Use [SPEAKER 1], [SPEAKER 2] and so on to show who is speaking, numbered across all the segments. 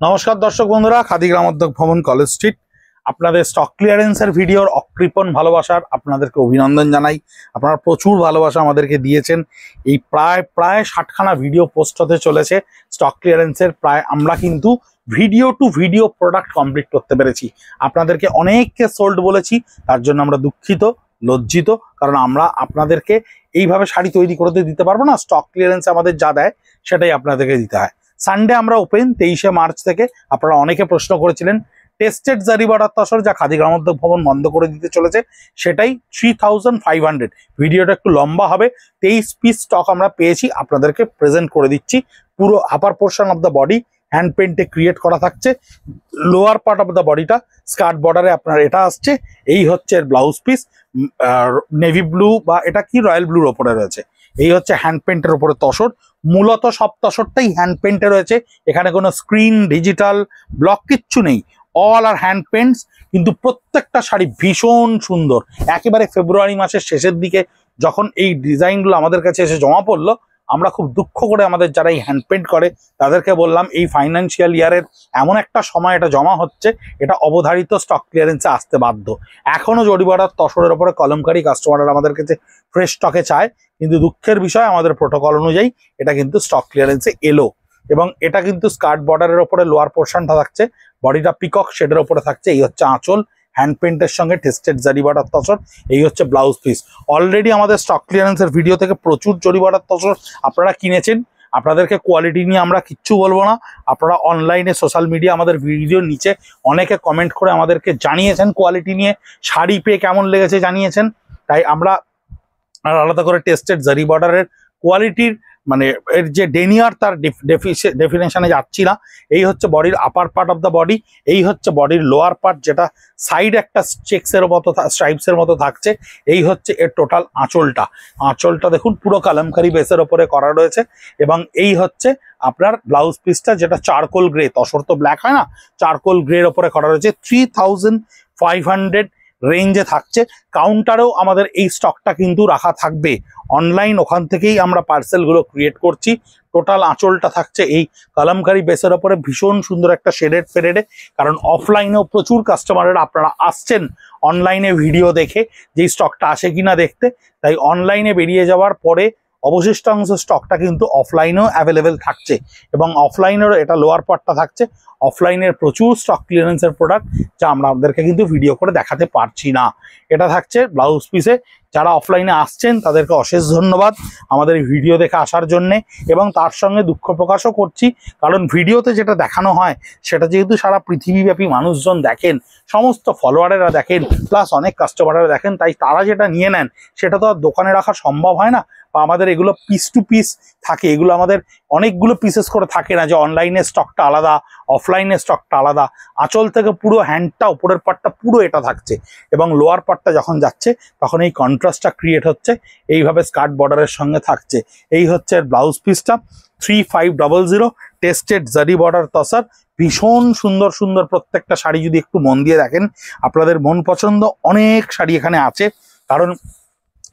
[SPEAKER 1] নমস্কার দর্শক বন্ধুরা, খাদি গ্রামোদ্যোগ ভবন কলেজ স্ট্রিট আপনাদের স্টক ক্লিয়ারেন্সের ভিডিওর অকৃপণ ভালোবাসার আপনাদেরকে অভিনন্দন জানাই। আপনারা প্রচুর ভালোবাসা আমাদেরকে দিয়েছেন। এই প্রায় 60খানা ভিডিও পোস্ট হতে চলেছে স্টক ক্লিয়ারেন্সের। আমরা কিন্তু video to video product complete করতে পেরেছি। আপনাদেরকে অনেককে সোল্ড বলেছি, তার জন্য আমরা দুঃখিত, লজ্জিত, কারণ আমরা আপনাদেরকে এইভাবে শাড়ি তৈরি করতে দিতে পারবো না। স্টক ক্লিয়ারেন্স আমাদের যা দেয় সেটাই আপনাদেরকে দিতে হয়। সানডে আমরা ওপেন 23শে মার্চ থেকে। আপনারা অনেকে প্রশ্ন করেছিলেন টেস্টেড জারি বর্ডার তসর যা খাদি গ্রামোদ্যোগ ভবন বন্ধ করে দিতে চলেছে, সেটাই 3500। ভিডিওটা একটু লম্বা হবে। 23 পিস স্টক আমরা পেয়েছি, আপনাদেরকে প্রেজেন্ট করে দিচ্ছি। পুরো upper portion of the body hand পেন্টে ক্রিয়েট করা থাকছে। লোয়ার পার্ট অফ দ্য বডিটা স্কার্ট বর্ডারে আপনার এটা আসছে। এই হচ্ছে এর ব্লাউজ পিস, নেভি ব্লু বা এটা কি রয়্যাল ব্লুর ওপরে রয়েছে। এই হচ্ছে হ্যান্ড পেন্টের ওপরে তসর। মূলত সব তসরটাই হ্যান্ড পেন্টে রয়েছে, এখানে কোনো স্ক্রিন ডিজিটাল ব্লক কিচ্ছু নেই, অল আর হ্যান্ড পেন্টস। কিন্তু প্রত্যেকটা শাড়ি ভীষণ সুন্দর। একেবারে ফেব্রুয়ারি মাসের শেষের দিকে যখন এই ডিজাইনগুলো আমাদের কাছে এসে জমা পড়লো, আমরা খুব দুঃখ করে আমাদের যারা এই হ্যান্ড পেন্ট করে তাদেরকে বললাম এই ফাইন্যান্সিয়াল ইয়ারের এমন একটা সময় এটা জমা হচ্ছে, এটা অবধারিত স্টক ক্লিয়ারেন্সে আসতে বাধ্য। এখনও জরি বর্ডার তসরের ওপরে কলমকারী কাস্টমাররা আমাদের কাছে ফ্রেশ স্টকে চায়, কিন্তু দুঃখের বিষয় আমাদের প্রোটোকল অনুযায়ী এটা কিন্তু স্টক ক্লিয়ারেন্সে এলো। এবং এটা কিন্তু স্কার্ট বর্ডারের ওপরে লোয়ার পোর্শনটা থাকছে, বডিটা পিকক শেডের ওপরে থাকছে। এই হচ্ছে আঁচল, হ্যান্ড পেন্টের সঙ্গে টেস্টেড জারি বর্ডার তসর। এই হচ্ছে ব্লাউজ পিস। অলরেডি আমাদের স্টক ক্লিয়ারেন্সের ভিডিও থেকে প্রচুর জরি বর্ডার তসর আপনারা কিনেছেন। আপনাদেরকে কোয়ালিটি নিয়ে আমরা কিচ্ছু বলবো না। আপনারা অনলাইনে সোশ্যাল মিডিয়া আমাদের ভিডিওর নিচে অনেকে কমেন্ট করে আমাদেরকে জানিয়েছেন কোয়ালিটি নিয়ে, শাড়ি পেয়ে কেমন লেগেছে জানিয়েছেন। তাই আমরা আলাদা করে টেস্টেড জারি বর্ডারের কোয়ালিটির মানে এর যে ডেনিয়ার তার ডেফিনেশনে যাচ্ছি না। এই হচ্ছে বডির আপার পার্ট অফ দ্য বডি, এই হচ্ছে বডির লোয়ার পার্ট যেটা সাইড একটা চেক্সের মতো স্ট্রাইপসের মতো থাকছে। এই হচ্ছে এর টোটাল আঁচলটা দেখুন পুরো কালামকারি বেসের ওপরে করা রয়েছে। এবং এই হচ্ছে আপনার ব্লাউজ পিসটা, যেটা চারকোল গ্রে, তসর তো ব্ল্যাক হয় না, চারকোল গ্রের ওপরে করা রয়েছে। 3500 রেঞ্জে থাকছে। কাউন্টারেও আমাদের এই স্টকটা কিন্তু রাখা থাকবে। অনলাইন ওখান থেকেই আমরা পার্সেলগুলো ক্রিয়েট করছি। টোটাল আঁচলটা থাকছে এই কালামকারি বেসের ওপরে, ভীষণ সুন্দর একটা শেডেড ফেডেডে। কারণ অফলাইনেও প্রচুর কাস্টমারেরা আপনারা আসছেন অনলাইনে ভিডিও দেখে যে স্টকটা আসে কিনা দেখতে, তাই অনলাইনে বেরিয়ে যাওয়ার পরে অবশিষ্টাংশ স্টকটা কিন্তু অফলাইনেও অ্যাভেলেবেল থাকছে। এবং অফলাইনেরও এটা লোয়ার পার্টটা থাকছে। অফলাইনের প্রচুর স্টক ক্লিয়ারেন্সের প্রোডাক্ট যা আমরা আপনাদেরকে কিন্তু ভিডিও করে দেখাতে পারছি না। এটা থাকছে ব্লাউজ পিসে। যারা অফলাইনে আসছেন তাদেরকে অশেষ ধন্যবাদ আমাদের ভিডিও দেখে আসার জন্যে। এবং তার সঙ্গে দুঃখ প্রকাশও করছি, কারণ ভিডিওতে যেটা দেখানো হয় সেটা যেহেতু সারা পৃথিবীব্যাপী মানুষজন দেখেন, সমস্ত ফলোয়ারেরা দেখেন, প্লাস অনেক কাস্টমাররা দেখেন, তাই তারা যেটা নিয়ে নেন সেটা তো আর দোকানে রাখা সম্ভব হয় না। বা আমাদের এগুলো পিস টু পিস থাকে, এগুলো আমাদের অনেকগুলো পিসেস করে থাকে না যে অনলাইনে স্টকটা আলাদা অফলাইনে স্টকটা আলাদা। আঁচল থেকে পুরো হ্যান্ডটা উপরের পার্টটা পুরো এটা থাকছে, এবং লোয়ার পার্টটা যখন যাচ্ছে তখন এই কন্ট্রাস্টটা ক্রিয়েট হচ্ছে, এইভাবে স্কার্ট বর্ডারের সঙ্গে থাকছে। এই হচ্ছে ব্লাউজ পিসটা 3500 টেস্টেড জারি বর্ডার তসর। ভীষণ সুন্দর সুন্দর প্রত্যেকটা শাড়ি যদি একটু মন দিয়ে দেখেন, আপনাদের মন পছন্দ অনেক শাড়ি এখানে আছে। কারণ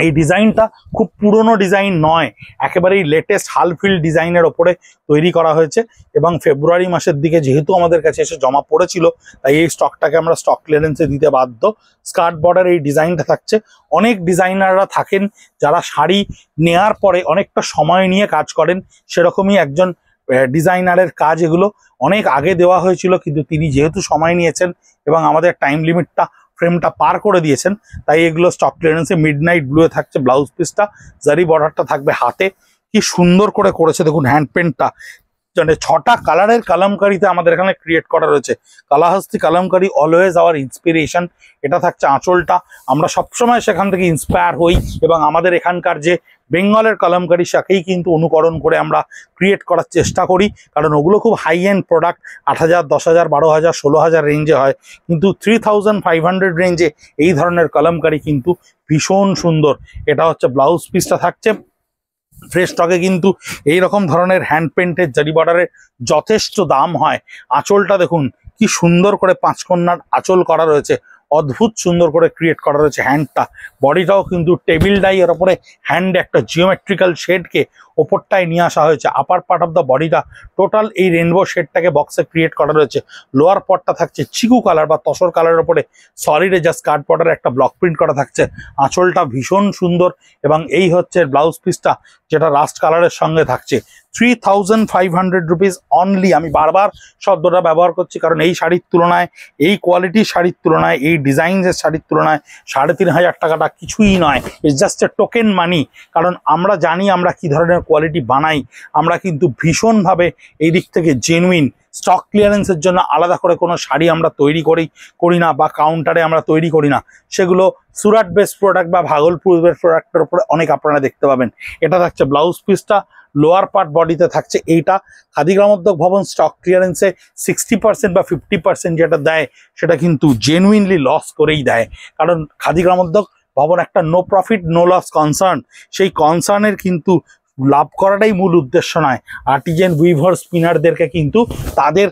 [SPEAKER 1] এই ডিজাইনটা খুব পুরনো ডিজাইন নয়, একেবারেই লেটেস্ট হালফিল ডিজাইনের ওপরে তৈরি করা হয়েছে। এবং ফেব্রুয়ারি মাসের দিকে যেহেতু আমাদের কাছে এসে জমা পড়েছিল, তাই এই স্টকটাকে আমরা স্টক ক্লিয়ারেন্সে দিতে বাধ্য। স্কার্ট বর্ডার এই ডিজাইনটা থাকছে। অনেক ডিজাইনাররা থাকেন যারা শাড়ি নেয়ার পরে অনেকটা সময় নিয়ে কাজ করেন, সেরকমই একজন ডিজাইনারের কাজ। এগুলো অনেক আগে দেওয়া হয়েছিল, কিন্তু তিনি যেহেতু সময় নিয়েছেন এবং আমাদের টাইম লিমিটটা ফ্রেমটা পার করে দিয়েছেন, তাই এগুলো স্টক ক্লিয়ারেন্সে মিডনাইট ব্লুয়ে থাকছে। ব্লাউজ পিসটা জারি বর্ডারটা থাকবে হাতে। কি সুন্দর করে করেছে দেখুন হ্যান্ড পেন্টটা, মানে 6টা কালারের কালামকারিতে আমাদের এখানে ক্রিয়েট করা রয়েছে। কালাহস্তি কালামকারি অলওয়েজ আওয়ার ইন্সপিরেশন। এটা থাকছে আঁচলটা। আমরা সবসময় সেখান থেকে ইন্সপায়ার হই, এবং আমাদের এখানকার যে বেঙ্গলের কালামকারি সেকেই কিন্তু অনুকরণ করে আমরা ক্রিয়েট করার চেষ্টা করি, কারণ ওগুলো খুব হাই এন্ড প্রোডাক্ট। 8000, 10000, 12000, 16000 রেঞ্জে হয়, কিন্তু 3500 রেঞ্জে এই ধরনের কালামকারি কিন্তু ভীষণ সুন্দর। এটা হচ্ছে ব্লাউজ পিসটা থাকছে। ফ্রেশ স্টকে কিন্তু এইরকম ধরনের হ্যান্ড পেন্টের জারি বর্ডারের যথেষ্ট দাম হয়। আঁচলটা দেখুন কি সুন্দর করে 5 কন্যার আঁচল করা রয়েছে, অদ্ভুত সুন্দর করে ক্রিয়েট করা রয়েছে হ্যান্ডটা। বডিটাও কিন্তু টেবিল ডাই এর ওপরে হ্যান্ড একটা জিওমেট্রিক্যাল শেডকে ওপরটায় নিয়ে আসা হয়েছে। আপার পার্ট অফ দ্য বডিটা টোটাল এই রেনবো শেডটাকে বক্সে ক্রিয়েট করা রয়েছে। লোয়ার পার্টটা থাকছে চিকু কালার বা তসর কালারের উপরে সলিডে যা স্কার্ট বর্ডারে একটা ব্লক প্রিন্ট করা থাকছে। আঁচলটা ভীষণ সুন্দর এবং এই হচ্ছে ব্লাউজ পিসটা যেটা রাস্ট কালারের সঙ্গে থাকছে। 3500 রুপিস অনলি। আমি বারবার শব্দটা ব্যবহার করছি কারণ এই শাড়ির তুলনায়, এই কোয়ালিটির শাড়ির তুলনায়, এই ডিজাইনের শাড়ির তুলনায় 3500 টাকাটা কিছুই নয়। ইটস জাস্ট এ টোকেন মানি। কারণ আমরা জানি আমরা কি ধরনের কোয়ালিটি বানাই। আমরা কিন্তু ভীষণভাবে এই দিক থেকে জেনুইন। স্টক ক্লিয়ারেন্সের জন্য আলাদা করে কোনো শাড়ি আমরা তৈরি করি না বা কাউন্টারে আমরা তৈরি করি না। সেগুলো সুরাট বেস্ট প্রোডাক্ট বা ভাগলপুর বেস্ট প্রোডাক্টের উপরে অনেক আপনারা দেখতে পাবেন। এটা থাকছে ব্লাউজ পিসটা। লোয়ার পার্ট বডিতে থাকছে এইটা। খাদি গ্রামোদ্যোগ ভবন স্টক ক্লিয়ারেন্সে 60% বা 50% যেটা দেয় সেটা কিন্তু জেনুইনলি লস করেই দেয়। কারণ খাদি গ্রামোদ্যোগ ভবন একটা no profit no loss concern. সেই কনসার্নের কিন্তু লাভ করাটাই মূল উদ্দেশ্য নয়। আর্টিজেন উইভার স্পিনারদেরকে কিন্তু তাদের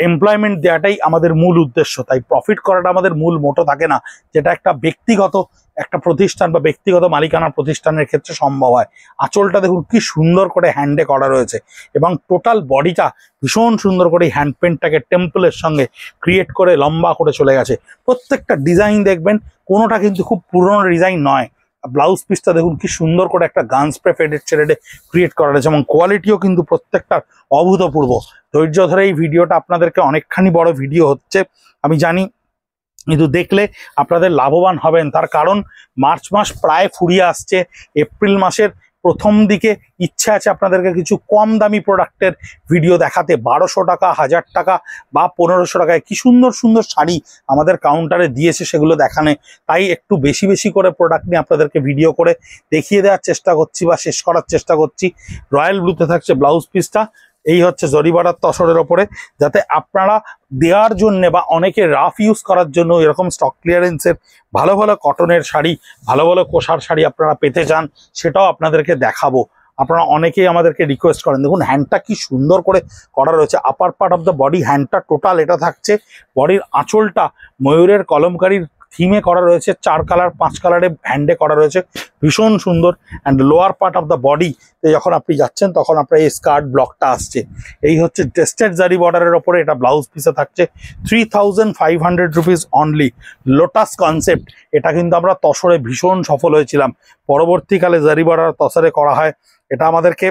[SPEAKER 1] এমপ্লয়মেন্ট দেওয়াটাই আমাদের মূল উদ্দেশ্য। তাই প্রফিট করাটা আমাদের মূল মোটো থাকে না, যেটা একটা ব্যক্তিগত একটা প্রতিষ্ঠান বা ব্যক্তিগত মালিকানার প্রতিষ্ঠানের ক্ষেত্রে সম্ভব হয়। আঁচলটা দেখুন কি সুন্দর করে হ্যান্ডে করা রয়েছে এবং টোটাল বডিটা ভীষণ সুন্দর করে হ্যান্ড পেন্টটাকে টেম্পলের সঙ্গে ক্রিয়েট করে লম্বা করে চলে গেছে। প্রত্যেকটা ডিজাইন দেখবেন কোনোটা কিন্তু খুব পুরনো ডিজাইন নয়। ব্লাউজ পিসটা দেখুন কি সুন্দর করে একটা গান স্প্রে ফেডেড শেডে ক্রিয়েট করা রয়েছে এবং কোয়ালিটিও কিন্তু প্রত্যেকটার অভূতপূর্ব। ধৈর্য ধরে এই ভিডিওটা আপনাদেরকে অনেকখানি বড় ভিডিও হচ্ছে আমি জানি, কিন্তু দেখলে আপনাদের লাভবান হবেন। তার কারণ মার্চ মাস প্রায় ফুরিয়ে আসছে। এপ্রিল মাসের প্রথম দিকে ইচ্ছা আছে আপনাদেরকে কিছু কম দামি প্রোডাক্টের ভিডিও দেখাতে। 1200 টাকা, 1000 টাকা বা 1500 টাকায় কি সুন্দর সুন্দর শাড়ি আমাদের কাউন্টারে দিয়েছে সেগুলো দেখানে। তাই একটু বেশি বেশি করে প্রোডাক্ট নিয়ে আপনাদেরকে ভিডিও করে দেখিয়ে দেওয়ার চেষ্টা করছি বা শেষ করার চেষ্টা করছি। রয়্যাল ব্লুতে থাকছে ব্লাউজ পিসটা। এই হচ্ছে জরিবাটার তসরের ওপরে, যাতে আপনারা দেওয়ার জন্য বা অনেকে রাফ ইউজ করার জন্য এরকম স্টক ক্লিয়ারেন্সের ভালো ভালো কটনের শাড়ি, ভালো ভালো কোষার শাড়ি আপনারা পেতে চান, সেটাও আপনাদেরকে দেখাবো। আপনারা অনেকেই আমাদেরকে রিকোয়েস্ট করেন। দেখুন হ্যান্ডটা কি সুন্দর করে করা রয়েছে। Upper part of the body হ্যান্ডটা টোটাল এটা থাকছে। বডির আঁচলটা ময়ূরের কলমকারীর থিমে করা রয়েছে। 4 কালার 5 কালারে হ্যান্ডে করা রয়েছে, ভীষণ সুন্দর। And lower part of the body যখন আপনি যাচ্ছেন তখন আপনার এই স্কার্ট ব্লকটা আসছে। এই হচ্ছে টেস্টেড জারি বর্ডারের ওপরে এটা ব্লাউজ পিসে থাকছে। 3500 রুপিস অনলি। লোটাস কনসেপ্ট, এটা কিন্তু আমরা তসরে ভীষণ সফল হয়েছিলাম। পরবর্তীকালে জারি বর্ডার তসরে করা হয়। এটা আমাদেরকে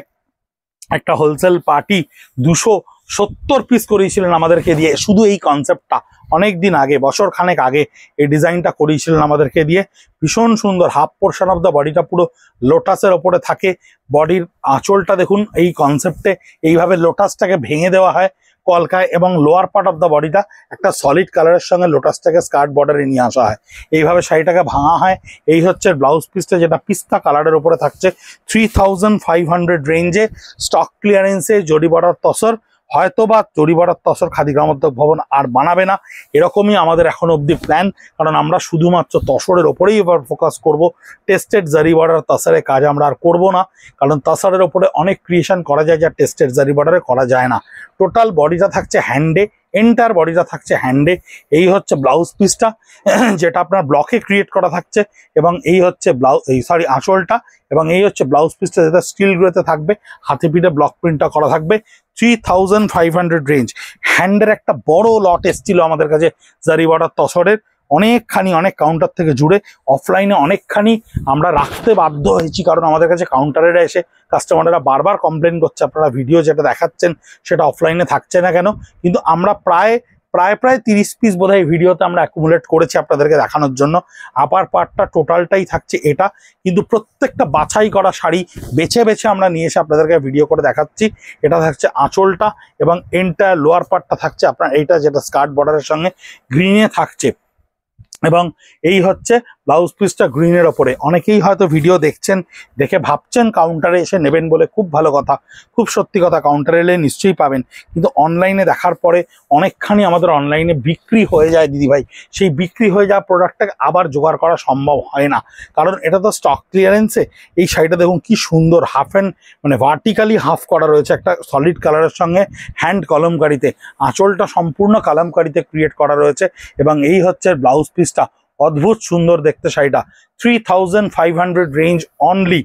[SPEAKER 1] একটা হোলসেল পার্টি 270 পিস করিয়েছিলেন আমাদেরকে দিয়ে, শুধু এই কনসেপ্টটা। অনেক দিন আগে, বছর খানেক আগে এই ডিজাইনটা করিয়েছিলেন আমাদেরকে দিয়ে। ভীষণ সুন্দর। হাফ পোর্শন অফ দ্য বডিটা পুরো লোটাসের ওপরে থাকে। বডির আঁচলটা দেখুন এই কনসেপ্টে এইভাবে লোটাসটাকে ভেঙে দেওয়া হয় কলকায় এবং লোয়ার পার্ট অফ দ্য বডিটা একটা সলিড কালারের সঙ্গে লোটাসটাকে স্কার্ট বর্ডারে নিয়ে আসা হয়। এইভাবে শাড়িটাকে ভাঙা হয়। এই হচ্ছে ব্লাউজ পিসটা, যেটা পিস্তা কালারের উপরে থাকছে। 3500 রেঞ্জে স্টক ক্লিয়ারেন্সে জরিবাটার তসর। হয়তো বা জরিবাটার তসর খাদি গ্রামোদ্যোগ ভবন আর বানাবে না, এরকমই আমাদের এখন অবধি প্ল্যান। কারণ আমরা শুধুমাত্র তসরের ওপরেই এবার ফোকাস করব। টেস্টেড জারি বর্ডার তসরের কাজ আমরা আর করবো না, কারণ তসরের ওপরে অনেক ক্রিয়েশন করা যায় যা টেস্টেড জারি বর্ডারে করা যায় না। টোটাল বডিটা থাকছে হ্যান্ডে, এন্টার বডিটা থাকছে হ্যান্ডে। এই হচ্ছে ব্লাউজ পিসটা যেটা আপনার ব্লকে ক্রিয়েট করা থাকছে এবং এই হচ্ছে আঁচলটা এবং এই হচ্ছে ব্লাউজ পিসটা যেটা স্টিল গ্রেতে থাকবে। হাতে পিঠে ব্লক প্রিন্টটা করা থাকবে। 3500 রেঞ্জ। হ্যান্ডের একটা বড় লট এসেছিল আমাদের কাছে জারি বর্ডার তসরের, অনেকখানি, অনেক কাউন্টার থেকে জুড়ে। অফলাইনে অনেকখানি আমরা রাখতে বাধ্য হয়েছি, কারণ আমাদের কাছে কাউন্টারেরা এসে কাস্টমাররা বারবার কমপ্লেন করছে আপনারা ভিডিও যেটা দেখাচ্ছেন সেটা অফলাইনে থাকছে না কেন। কিন্তু আমরা প্রায় 30 পিস বোধহয় ভিডিওতে আমরা অ্যাকুমুলেট করেছি আপনাদেরকে দেখানোর জন্য। আপার পার্টটা টোটালটাই থাকছে এটা, কিন্তু প্রত্যেকটা বাছাই করা শাড়ি বেছে বেছে আমরা নিয়ে এসে আপনাদেরকে ভিডিও করে দেখাচ্ছি। এটা থাকছে আঁচলটা এবং এন্টায়ার লোয়ার পার্টটা থাকছে আপনার এইটা, যেটা স্কার্ট বর্ডারের সঙ্গে গ্রিনে থাকছে। এবং এই হচ্ছে ব্লাউজ পিসটা গ্রিনের ওপরে। অনেকেই হয়তো ভিডিও দেখছেন, দেখে ভাবছেন কাউন্টারে এসে নেবেন বলে। খুব ভালো কথা, খুব সত্যি কথা। কাউন্টারে এলে নিশ্চয়ই পাবেন, কিন্তু অনলাইনে দেখার পরে অনেকখানি আমাদের অনলাইনে বিক্রি হয়ে যায় দিদিভাই। সেই বিক্রি হয়ে যাওয়া প্রোডাক্টটাকে আবার জোগাড় করা সম্ভব হয় না, কারণ এটা তো স্টক ক্লিয়ারেন্সে। এই শাড়িটা দেখুন কি সুন্দর, হাফ অ্যান্ড মানে ভার্টিক্যালি হাফ করা রয়েছে একটা সলিড কালারের সঙ্গে হ্যান্ড কলমকারিতে। আঁচলটা সম্পূর্ণ কলমকারিতে ক্রিয়েট করা রয়েছে এবং এই হচ্ছে ব্লাউজ পিসটা। অদ্ভুত সুন্দর দেখতে শাড়িটা। 3500 রেঞ্জ অনলি।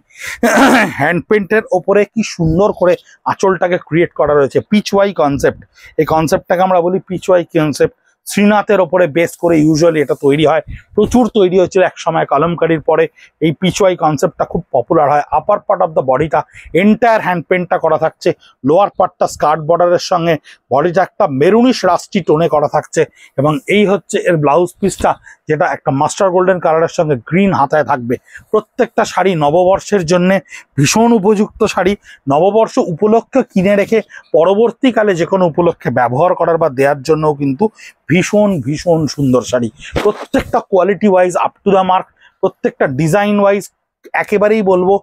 [SPEAKER 1] হ্যান্ড পেন্টের ওপরে কি সুন্দর করে আঁচলটাকে ক্রিয়েট করা রয়েছে, পিচওয়াই কনসেপ্ট। এই কনসেপ্টটাকে আমরা বলি পিচওয়াই কনসেপ্ট। শ্রীনাথের ওপরে বেস করে ইউজুয়ালি এটা তৈরি হয়, প্রচুর তৈরি হয়েছিল এক সময়। কলমকারির পরে এই পিচওয়াই কনসেপ্টটা খুব পপুলার হয়। আপার পার্ট অফ দ্য বডিটা এন্টায়ার হ্যান্ড পেন্টটা করা থাকছে, লোয়ার পার্টটা স্কার্ট বর্ডারের সঙ্গে বডিটা একটা মেরুনিশ রাস্টি টোনে করা থাকছে, এবং এই হচ্ছে এর ব্লাউজ পিসটা, যেটা একটা মাস্টার গোল্ডেন কালারের সঙ্গে গ্রিন হাতায় থাকবে। প্রত্যেকটা শাড়ি নববর্ষের জন্য ভীষণ উপযুক্ত শাড়ি। নববর্ষ উপলক্ষে কিনে রেখে পরবর্তীকালে যে কোনো উপলক্ষে ব্যবহার করার বা দেওয়ার জন্যও কিন্তু ভীষণ ভীষণ সুন্দর শাড়ি। প্রত্যেকটা quality wise up to the mark, প্রত্যেকটা ডিজাইন ওয়াইজ একেবারেই বলবো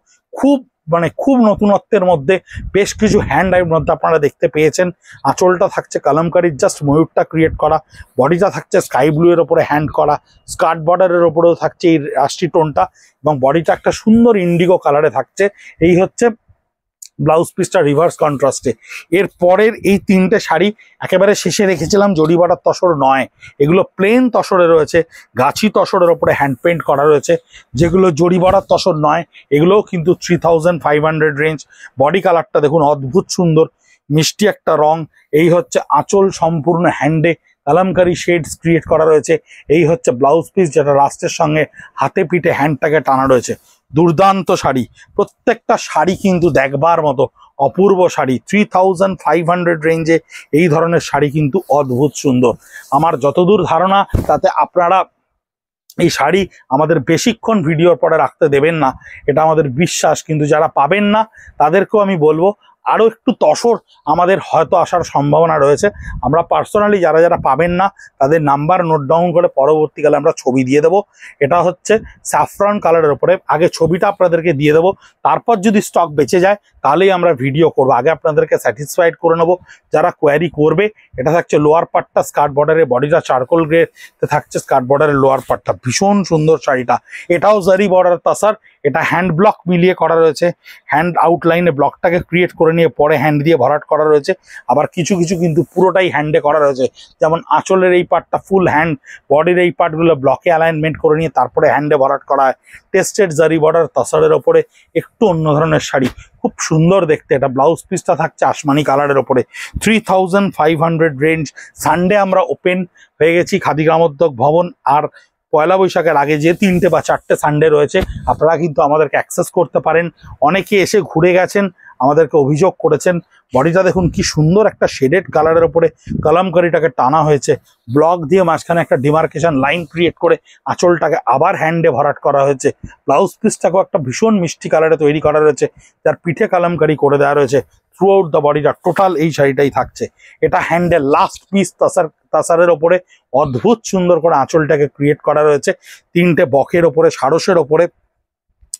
[SPEAKER 1] খুব নতুনত্বের মধ্যে। বেশ কিছু হ্যান্ড আইয়ের মধ্যে আপনারা দেখতে পেয়েছেন। আঁচলটা থাকছে কালামকারীর জাস্ট ময়ূরটা ক্রিয়েট করা, বডিটা থাকছে স্কাই ব্লু এর ওপরে হ্যান্ড করা, স্কার্ট বর্ডারের ওপরেও থাকছে এই রাস্টি টোনটা, এবং বডিটা একটা সুন্দর ইন্ডিগো কালারে থাকছে। এই হচ্ছে ব্লাউজ পিসটা রিভার্স কন্ট্রাস্টে। এর পরের এই তিনটে শাড়ি একেবারে শেষে রেখেছিলাম, জরিবাটার তসর নয়, এগুলো প্লেন তসরে রয়েছে, গাছি তসরের ওপরে হ্যান্ড পেন্ট করা রয়েছে। যেগুলো জরিবাটার তসর নয় এগুলোও কিন্তু 3500 রেঞ্জ। বডি কালারটা দেখুন অদ্ভুত সুন্দর, মিষ্টি একটা রং। এই হচ্ছে আঁচল, সম্পূর্ণ হ্যান্ডে কালামকারী শেডস ক্রিয়েট করা রয়েছে। এই হচ্ছে ব্লাউজ পিস, যেটা রাস্টের সঙ্গে হাতে পিঠে হ্যান্ডটাকে টানা রয়েছে। দুর্দান্ত শাড়ি, প্রত্যেকটা শাড়ি কিন্তু দেখবার মতো অপূর্ব শাড়ি। 3500 রেঞ্জে এই ধরনের শাড়ি কিন্তু অদ্ভুত সুন্দর। আমার যতদূর ধারণা তাতে আপনারা এই শাড়ি আমাদের বেশিক্ষণ ভিডিওর পরে রাখতে দেবেন না, এটা আমাদের বিশ্বাস। কিন্তু যারা পাবেন না তাদেরকেও আমি বলবো আরও একটু তসর আমাদের হয়তো আসার সম্ভাবনা রয়েছে। আমরা পার্সোনালি যারা যারা পাবেন না তাদের নাম্বার নোট ডাউন করে পরবর্তীকালে আমরা ছবি দিয়ে দেবো। এটা হচ্ছে স্যাফরন কালারের ওপরে, আগে ছবিটা আপনাদেরকে দিয়ে দেবো, তারপর যদি স্টক বেঁচে যায় তাহলেই আমরা ভিডিও করবো। আগে আপনাদেরকে স্যাটিসফাইড করে নেবো যারা কোয়ারি করবে। এটা থাকছে লোয়ার পার্টটা স্কার্ট বর্ডারে, বডিটা চারকোল গ্রেতে থাকছে স্কার্ট বর্ডারের লোয়ার পার্টটা। ভীষণ সুন্দর শাড়িটা, এটাও জারি বর্ডার তাসার, এটা হ্যান্ড ব্লক মিলিয়ে করা রয়েছে। হ্যান্ড আউটলাইনে ব্লকটাকে ক্রিয়েট করে নিয়ে পরে হ্যান্ড দিয়ে ভরাট করা রয়েছে। আবার কিছু কিছু কিন্তু পুরোটাই হ্যান্ডে করা রয়েছে, যেমন আঁচলের এই পার্টটা ফুল হ্যান্ড, বডির এই পার্টগুলো ব্লকে অ্যালাইনমেন্ট করে নিয়ে তারপরে হ্যান্ডে ভরাট করা হয়। টেস্টেড জারি বর্ডার তাসারের ওপরে একটু অন্য ধরনের শাড়ি, খুব সুন্দর দেখতে। এটা ব্লাউজ পিসটা থাকছে আসমানি কালারের ওপরে। 3500 রেঞ্জ। সানডে আমরা ওপেন হয়ে গেছি খাদি গ্রামোদ্যোগ ভবন। আর পয়লা বৈশাখের আগে যে 3টে বা 4টে সানডে রয়েছে আপনারা কিন্তু আমাদেরকে অ্যাক্সেস করতে পারেন। অনেকে এসে ঘুরে গেছেন, আমাদেরকে অভিযোগ করেছেন। বডিটা দেখুন কি সুন্দর একটা শেডেড কালারের ওপরে কালামকারিটাকে টানা হয়েছে, ব্লক দিয়ে মাঝখানে একটা ডিমার্কেশন লাইন ক্রিয়েট করে আঁচলটাকে আবার হ্যান্ডে ভরাট করা হয়েছে। ব্লাউজ পিসটাকেও একটা ভীষণ মিষ্টি কালারে তৈরি করা রয়েছে, যার পিঠে কালামকারি করে দেওয়া রয়েছে। থ্রু আউট দ্য বডিটা টোটাল এই শাড়িটাই থাকছে। এটা হ্যান্ডের লাস্ট পিস তাসারের ওপরে অদ্ভুত সুন্দর করে আঁচলটাকে ক্রিয়েট করা রয়েছে 3টে বকের ওপরে, সারসের ওপরে,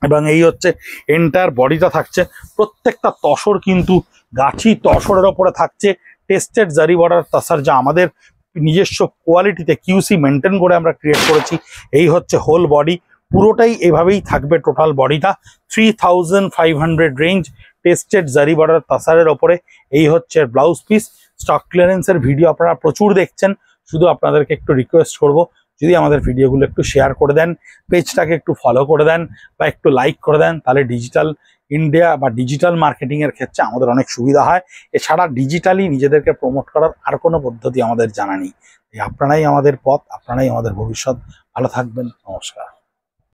[SPEAKER 1] এবং এই হচ্ছে এন্টায়ার বডিটা থাকছে। প্রত্যেকটা তসর কিন্তু গাছি তসরের ওপরে থাকছে। টেস্টেড জারি বর্ডার তাসার, যা আমাদের নিজস্ব কোয়ালিটিতে কিউসি মেনটেন করে আমরা ক্রিয়েট করেছি। এই হচ্ছে হোল বডি, পুরোটাই এভাবেই থাকবে টোটাল বডিটা। 3500 রেঞ্জ, টেস্টেড জারি বর্ডার তাসারের ওপরে। এই হচ্ছে ব্লাউজ পিস। স্টক ক্লিয়ারেন্সের ভিডিও আপনারা প্রচুর দেখছেন, শুধু আপনাদেরকে একটু রিকোয়েস্ট করব যদি আমাদের ভিডিওগুলো একটু শেয়ার করে দেন, পেজটাকে একটু ফলো করে দেন বা একটু লাইক করে দেন, তাহলে ডিজিটাল ইন্ডিয়া বা ডিজিটাল মার্কেটিংয়ের ক্ষেত্রে আমাদের অনেক সুবিধা হয়। এছাড়া ডিজিটালি নিজেদেরকে প্রমোট করার আর কোনো পদ্ধতি আমাদের জানা নেই। আপনারাই আমাদের পথ, আপনারাই আমাদের ভবিষ্যৎ। ভালো থাকবেন, নমস্কার।